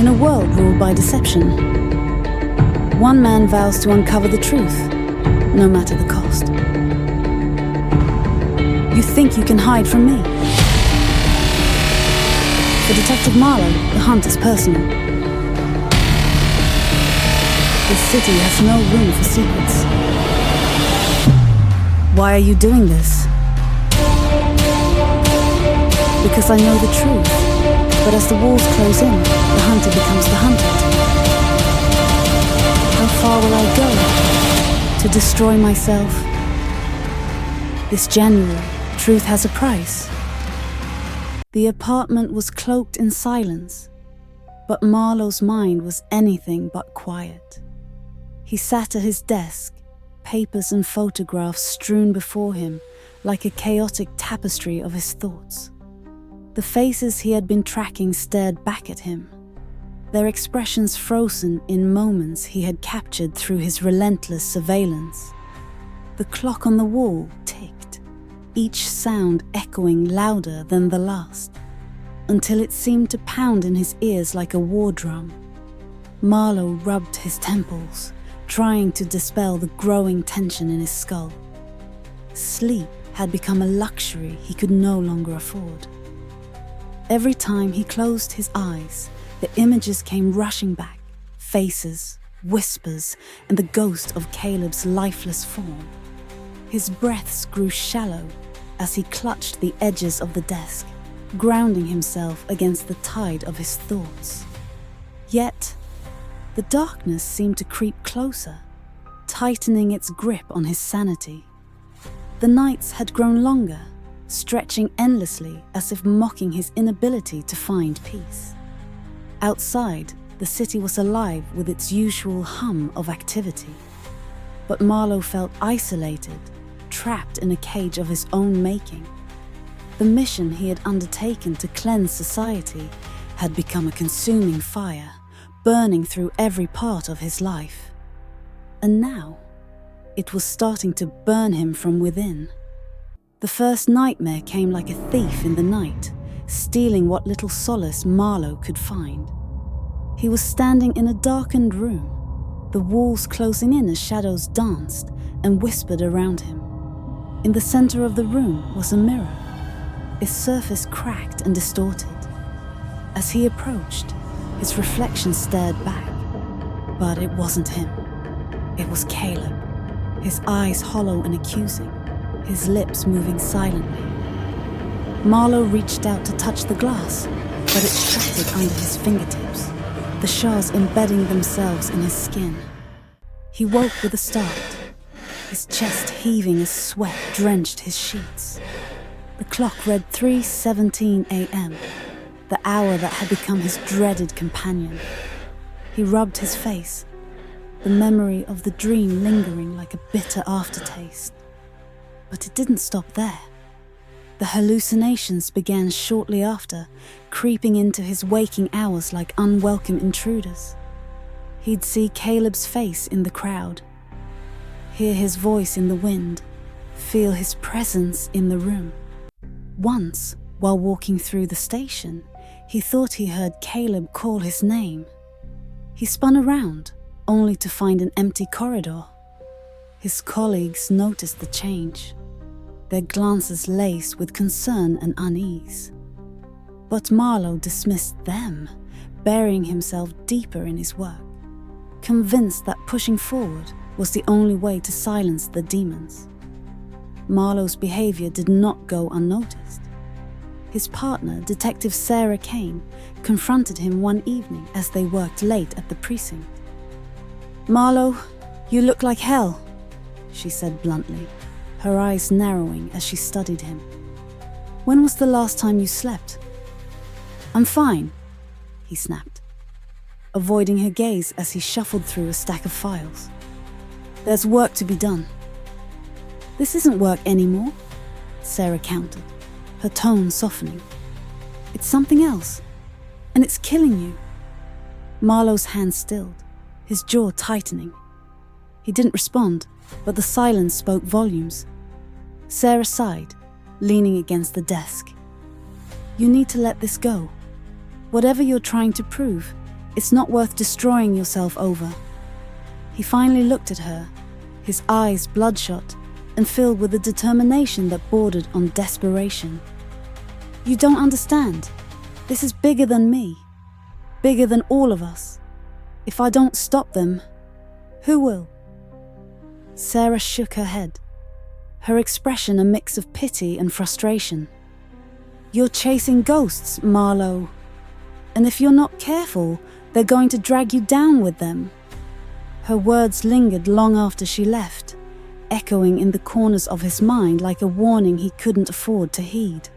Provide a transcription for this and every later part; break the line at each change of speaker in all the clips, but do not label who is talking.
In a world ruled by deception, one man vows to uncover the truth, no matter the cost. You think you can hide from me? For Detective Marlowe, the hunt is personal. This city has no room for secrets. Why are you doing this? Because I know the truth, but as the walls close in, the hunter becomes the hunted. How far will I go to destroy myself? This January, truth has a price. The apartment was cloaked in silence, but Marlowe's mind was anything but quiet. He sat at his desk, papers and photographs strewn before him like a chaotic tapestry of his thoughts. The faces he had been tracking stared back at him, their expressions frozen in moments he had captured through his relentless surveillance. The clock on the wall ticked, each sound echoing louder than the last, until it seemed to pound in his ears like a war drum. Marlowe rubbed his temples, trying to dispel the growing tension in his skull. Sleep had become a luxury he could no longer afford. Every time he closed his eyes, the images came rushing back, faces, whispers, and the ghost of Caleb's lifeless form. His breaths grew shallow as he clutched the edges of the desk, grounding himself against the tide of his thoughts. Yet, the darkness seemed to creep closer, tightening its grip on his sanity. The nights had grown longer, stretching endlessly as if mocking his inability to find peace. Outside, the city was alive with its usual hum of activity. But Marlowe felt isolated, trapped in a cage of his own making. The mission he had undertaken to cleanse society had become a consuming fire, burning through every part of his life. And now, it was starting to burn him from within. The first nightmare came like a thief in the night, stealing what little solace Marlowe could find. He was standing in a darkened room, the walls closing in as shadows danced and whispered around him. In the center of the room was a mirror, its surface cracked and distorted. As he approached, his reflection stared back, but it wasn't him. It was Caleb, his eyes hollow and accusing, his lips moving silently. Marlowe reached out to touch the glass, but it shattered under his fingertips, the shards embedding themselves in his skin. He woke with a start, his chest heaving as sweat drenched his sheets. The clock read 3:17 a.m., the hour that had become his dreaded companion. He rubbed his face, the memory of the dream lingering like a bitter aftertaste. But it didn't stop there. The hallucinations began shortly after, creeping into his waking hours like unwelcome intruders. He'd see Caleb's face in the crowd, hear his voice in the wind, feel his presence in the room. Once, while walking through the station, he thought he heard Caleb call his name. He spun around, only to find an empty corridor. His colleagues noticed the change, their glances laced with concern and unease. But Marlowe dismissed them, burying himself deeper in his work, convinced that pushing forward was the only way to silence the demons. Marlowe's behavior did not go unnoticed. His partner, Detective Sarah Kane, confronted him one evening as they worked late at the precinct. "Marlowe, you look like hell," she said bluntly, her eyes narrowing as she studied him. "When was the last time you slept?" "I'm fine," he snapped, avoiding her gaze as he shuffled through a stack of files. "There's work to be done." "This isn't work anymore," Sarah countered, her tone softening. "It's something else, and it's killing you." Marlowe's hand stilled, his jaw tightening. He didn't respond, but the silence spoke volumes. Sarah sighed, leaning against the desk. "You need to let this go. Whatever you're trying to prove, It's not worth destroying yourself over. He finally looked at her, his eyes bloodshot and filled with a determination that bordered on desperation. You don't understand. This is bigger than me. Bigger than all of us. If I don't stop them, who will? Sarah shook her head, her expression a mix of pity and frustration. You're chasing ghosts, Marlowe. And if you're not careful, they're going to drag you down with them. Her words lingered long after she left, echoing in the corners of his mind like a warning he couldn't afford to heed.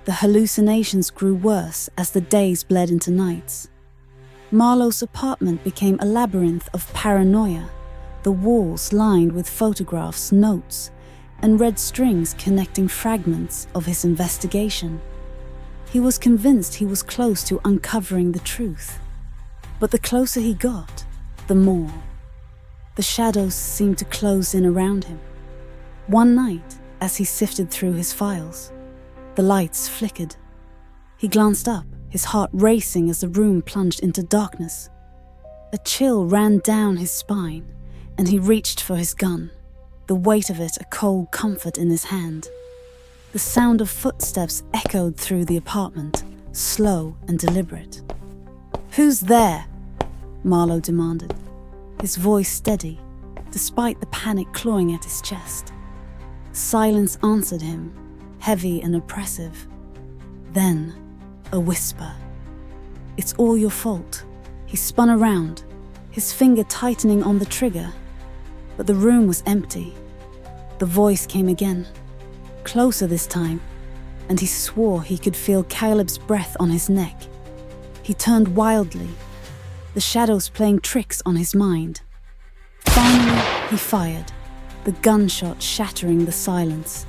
The hallucinations grew worse as the days bled into nights. Marlowe's apartment became a labyrinth of paranoia, the walls lined with photographs, notes, and red strings connecting fragments of his investigation. He was convinced he was close to uncovering the truth. But the closer he got, the more. The shadows seemed to close in around him. One night, as he sifted through his files, the lights flickered. He glanced up, his heart racing as the room plunged into darkness. A chill ran down his spine, and he reached for his gun, the weight of it a cold comfort in his hand. The sound of footsteps echoed through the apartment, slow and deliberate. "Who's there?" Marlowe demanded, his voice steady, despite the panic clawing at his chest. Silence answered him, heavy and oppressive. Then, a whisper. "It's all your fault." He spun around, his finger tightening on the trigger. But the room was empty. The voice came again, closer this time, and he swore he could feel Caleb's breath on his neck. He turned wildly, the shadows playing tricks on his mind. Finally, he fired, the gunshot shattering the silence.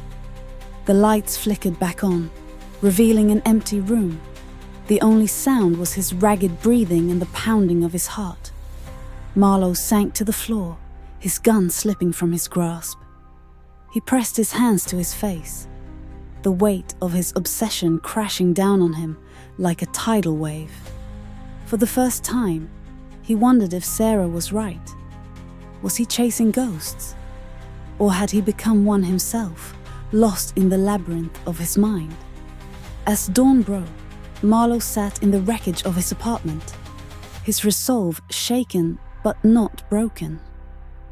The lights flickered back on, revealing an empty room. The only sound was his ragged breathing and the pounding of his heart. Marlowe sank to the floor, his gun slipping from his grasp. He pressed his hands to his face, the weight of his obsession crashing down on him like a tidal wave. For the first time, he wondered if Sarah was right. Was he chasing ghosts? Or had he become one himself, lost in the labyrinth of his mind? As dawn broke, Marlowe sat in the wreckage of his apartment, his resolve shaken but not broken.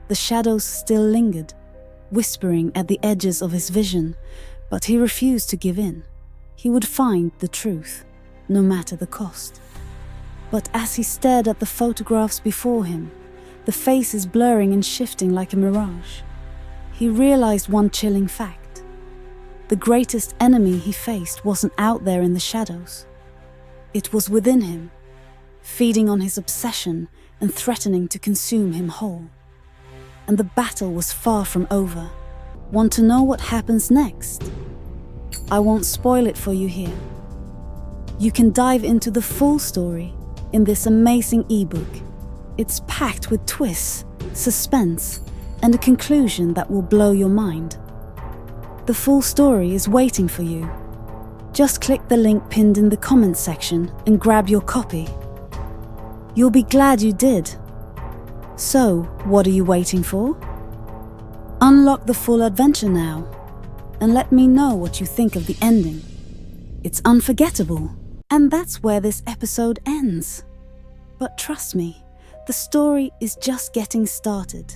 The shadows still lingered, whispering at the edges of his vision, but he refused to give in. He would find the truth, no matter the cost. But as he stared at the photographs before him, the faces blurring and shifting like a mirage, he realized one chilling fact. The greatest enemy he faced wasn't out there in the shadows. It was within him, feeding on his obsession and threatening to consume him whole. And the battle was far from over. Want to know what happens next? I won't spoil it for you here. You can dive into the full story in this amazing ebook. It's packed with twists, suspense, and a conclusion that will blow your mind. The full story is waiting for you. Just click the link pinned in the comments section and grab your copy. You'll be glad you did. So, what are you waiting for? Unlock the full adventure now, and let me know what you think of the ending. It's unforgettable, and that's where this episode ends. But trust me, the story is just getting started.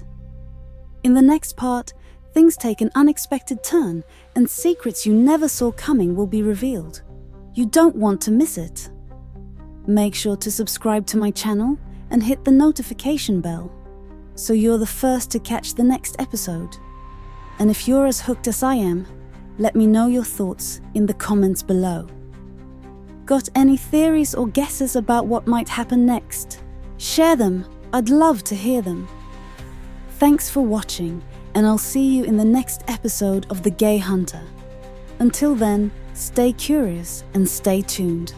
In the next part, things take an unexpected turn, and secrets you never saw coming will be revealed. You don't want to miss it. Make sure to subscribe to my channel and hit the notification bell, so you're the first to catch the next episode. And if you're as hooked as I am, let me know your thoughts in the comments below. Got any theories or guesses about what might happen next? Share them, I'd love to hear them. Thanks for watching, and I'll see you in the next episode of The Gay Hunter. Until then, stay curious and stay tuned.